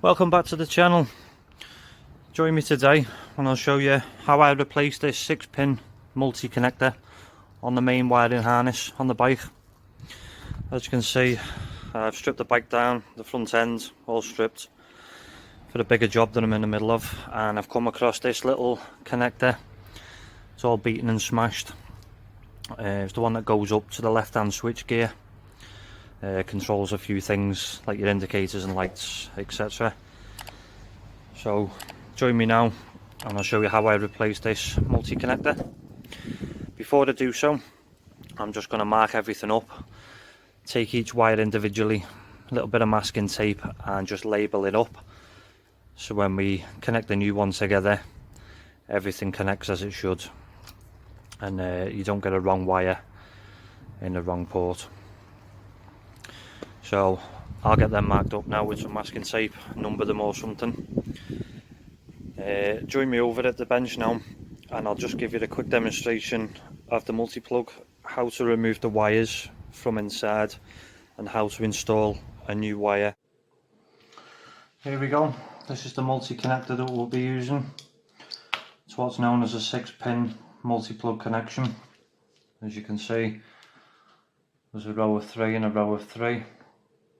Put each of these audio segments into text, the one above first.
Welcome back to the channel. Join me today and I'll show you how I replace this 6-pin multi-connector on the main wiring harness on the bike. As you can see, I've stripped the bike down, the front end all stripped for the bigger job that I'm in the middle of, and I've come across this little connector. It's all beaten and smashed. It's the one that goes up to the left hand switch gear. Controls a few things like your indicators and lights, etc. So join me now and I'll show you how I replace this multi-connector. Before I do so, I'm just going to mark everything up, take each wire individually, a little bit of masking tape, and just label it up, so when we connect the new one together, everything connects as it should, and you don't get a wrong wire in the wrong port. So I'll get them marked up now with some masking tape, number them or something. Join me over at the bench now and I'll just give you a quick demonstration of the multi-plug, how to remove the wires from inside and how to install a new wire. Here we go, this is the multi-connector that we'll be using. It's what's known as a 6-pin multi-plug connection. As you can see, there's a row of 3 and a row of 3.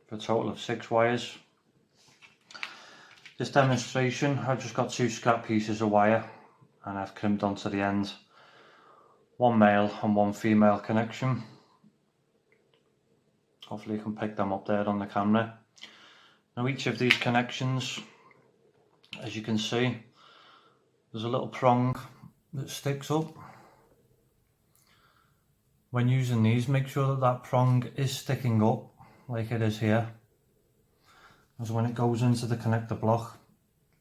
For a total of 6 wires. This demonstration, I've just got 2 scrap pieces of wire and I've crimped onto the end one male and one female connection. Hopefully you can pick them up there on the camera. Now each of these connections, as you can see, there's a little prong that sticks up. When using these, make sure that that prong is sticking up like it is here, as when it goes into the connector block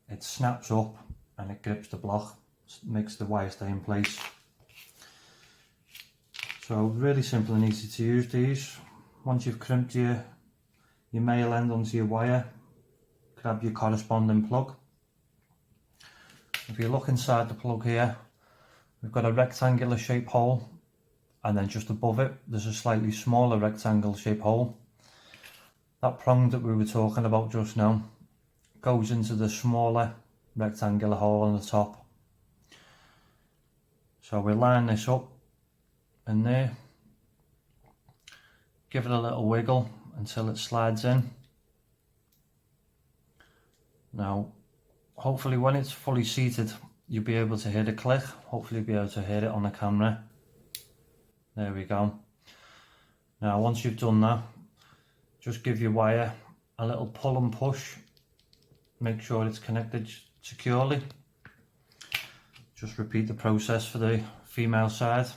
it snaps up and it grips the block, makes the wire stay in place. So really simple and easy to use these. Once you've crimped your male end onto your wire, grab your corresponding plug. If you look inside the plug here, we've got a rectangular shaped hole, and then just above it there's a slightly smaller rectangle shaped hole. That prong that we were talking about just now goes into the smaller rectangular hole on the top. So we line this up in there, give it a little wiggle until it slides in. Now hopefully when it's fully seated you'll be able to hear the click, hopefully you'll be able to hear it on the camera. There we go. Now once you've done that, just give your wire a little pull and push, make sure it's connected securely. Just repeat the process for the female side.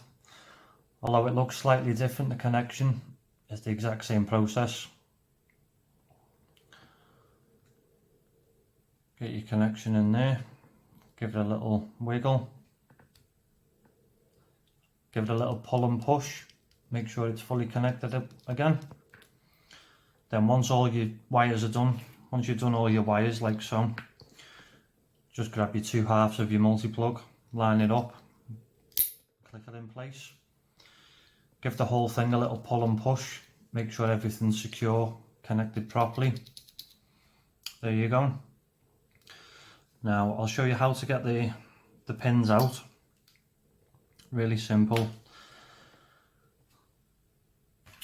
Although it looks slightly different, the connection is the exact same process. Get your connection in there, give it a little wiggle, give it a little pull and push, make sure it's fully connected up again. Then once all your wires are done, once you've done all your wires like so, just grab your 2 halves of your multi-plug, line it up, click it in place. Give the whole thing a little pull and push, make sure everything's secure, connected properly. There you go. Now I'll show you how to get the pins out. Really simple.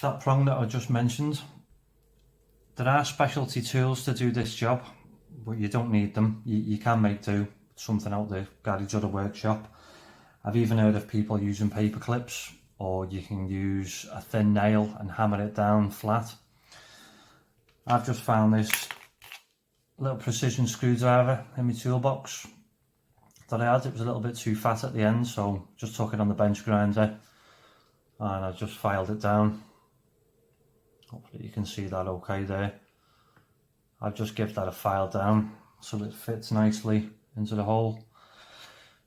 That prong that I just mentioned, there are specialty tools to do this job, but you don't need them. You can make do something out the garage or the workshop. I've even heard of people using paper clips, or you can use a thin nail and hammer it down flat. I've just found this little precision screwdriver in my toolbox that I had. It was a little bit too fat at the end, so just took it on the bench grinder and I just filed it down. Hopefully you can see that okay there. I'll just give that a file down so it fits nicely into the hole.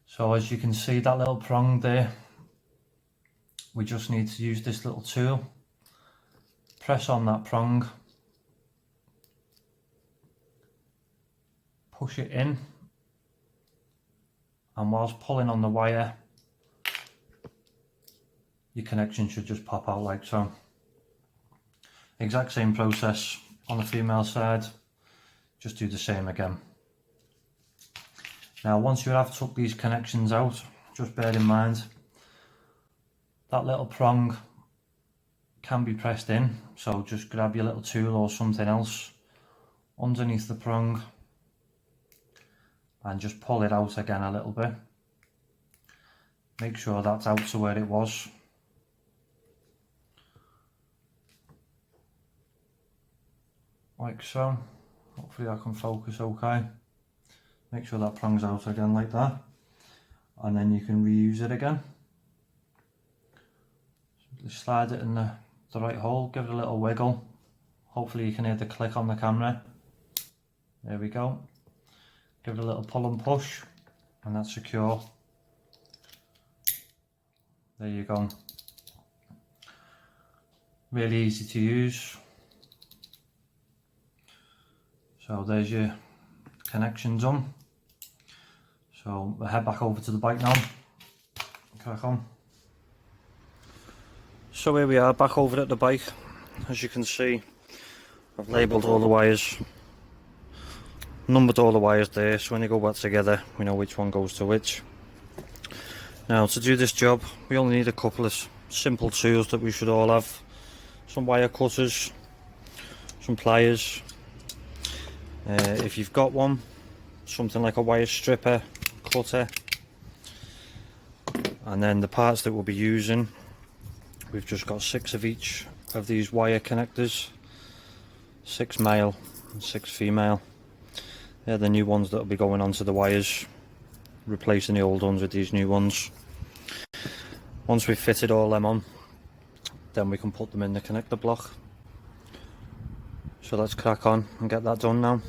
So as you can see, that little prong there, we just need to use this little tool, press on that prong, push it in, and whilst pulling on the wire, your connection should just pop out like so. Exact same process on the female side. just do the same again. Now once you have took these connections out, just bear in mind that little prong can be pressed in, so just grab your little tool or something else underneath the prong and just pull it out again a little bit. Make sure that's out to where it was. Like so. Hopefully I can focus okay. Make sure that prong's out again like that, and then you can reuse it again. Simply slide it in the right hole, give it a little wiggle. Hopefully you can hear the click on the camera. There we go. Give it a little pull and push, and that's secure. There you go. Really easy to use. So there's your connection done. So we'll head back over to the bike now. Crack on. So here we are back over at the bike. As you can see, I've labelled all the wires, numbered all the wires there, so when they go back together we know which one goes to which. Now to do this job we only need a couple of simple tools that we should all have. Some wire cutters, some pliers, if you've got one, something like a wire stripper, cutter, and then the parts that we'll be using, we've just got 6 of each of these wire connectors, 6 male and 6 female. They're the new ones that will be going onto the wires, replacing the old ones with these new ones. Once we've fitted all them on, then we can put them in the connector block. So let's crack on and get that done now.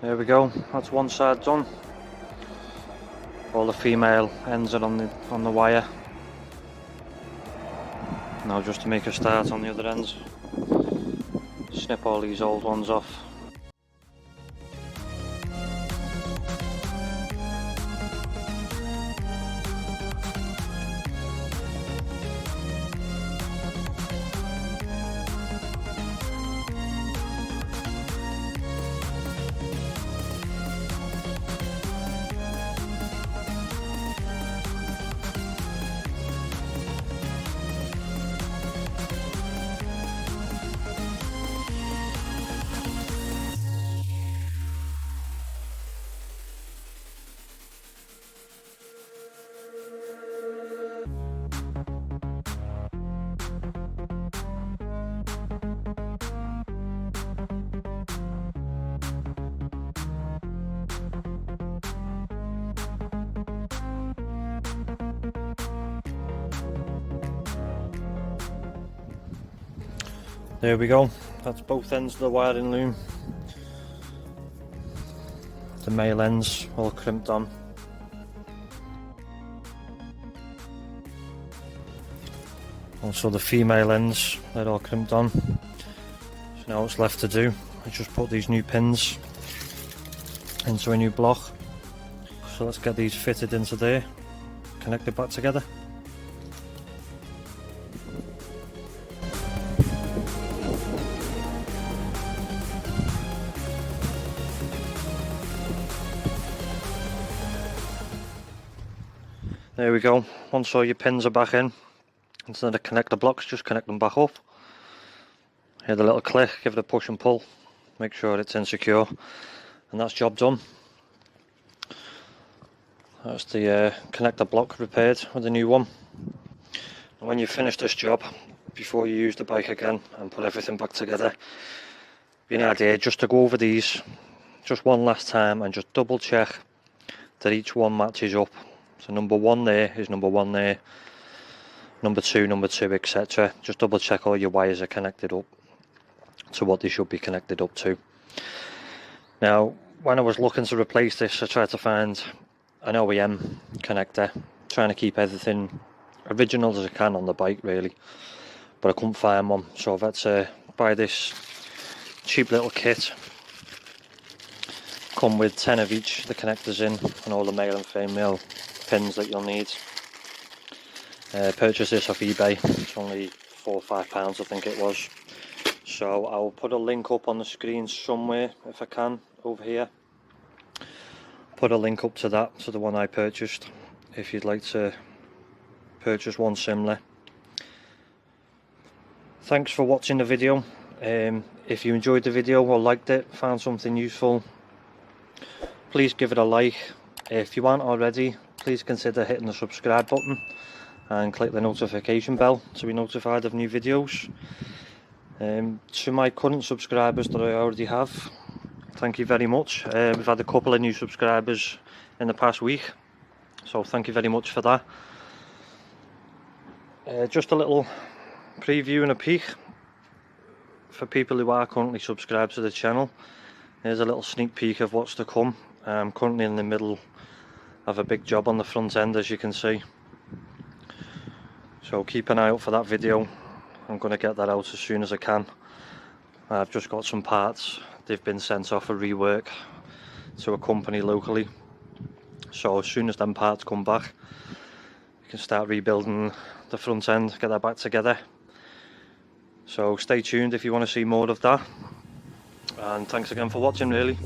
There we go, that's one side done. All the female ends are on the wire. Now just to make a start on the other ends, snip all these old ones off. There we go, that's both ends of the wiring loom. The male ends all crimped on. Also the female ends, they're all crimped on. So now what's left to do is just put these new pins into a new block. So let's get these fitted into there, connect it back together. There we go. Once all your pins are back in, instead of connect the blocks, just connect them back up. Hear the little click, give it a push and pull, make sure it's insecure, and that's job done. That's the connector block repaired with the new one. And when you finish this job, before you use the bike again and put everything back together, be an idea just to go over these just one last time and just double check that each one matches up. So number 1 there is number 1 there, number 2, etc. Just double check all your wires are connected up to what they should be connected up to. Now, when I was looking to replace this, I tried to find an OEM connector, trying to keep everything original as I can on the bike really, but I couldn't find one, so I've had to buy this cheap little kit. Come with 10 of each, the connectors in, and all the male and female pins that you'll need. Purchased this off eBay, it's only £4 or £5 I think it was. So I'll put a link up on the screen somewhere if I can, over here. Put a link up to that, to the one I purchased, if you'd like to purchase one similar. Thanks for watching the video. If you enjoyed the video or liked it, found something useful, please give it a like. If you aren't already, please consider hitting the subscribe button and click the notification bell to be notified of new videos. To my current subscribers that I already have, thank you very much. We've had a couple of new subscribers in the past week, so thank you very much for that. Just a little preview and a peek for people who are currently subscribed to the channel. Here's a little sneak peek of what's to come. I'm currently in the middle of a big job on the front end, as you can see, so keep an eye out for that video. I'm going to get that out as soon as I can. I've just got some parts, they've been sent off for rework to a company locally, so as soon as them parts come back, we can start rebuilding the front end, get that back together. So stay tuned if you want to see more of that, and thanks again for watching really.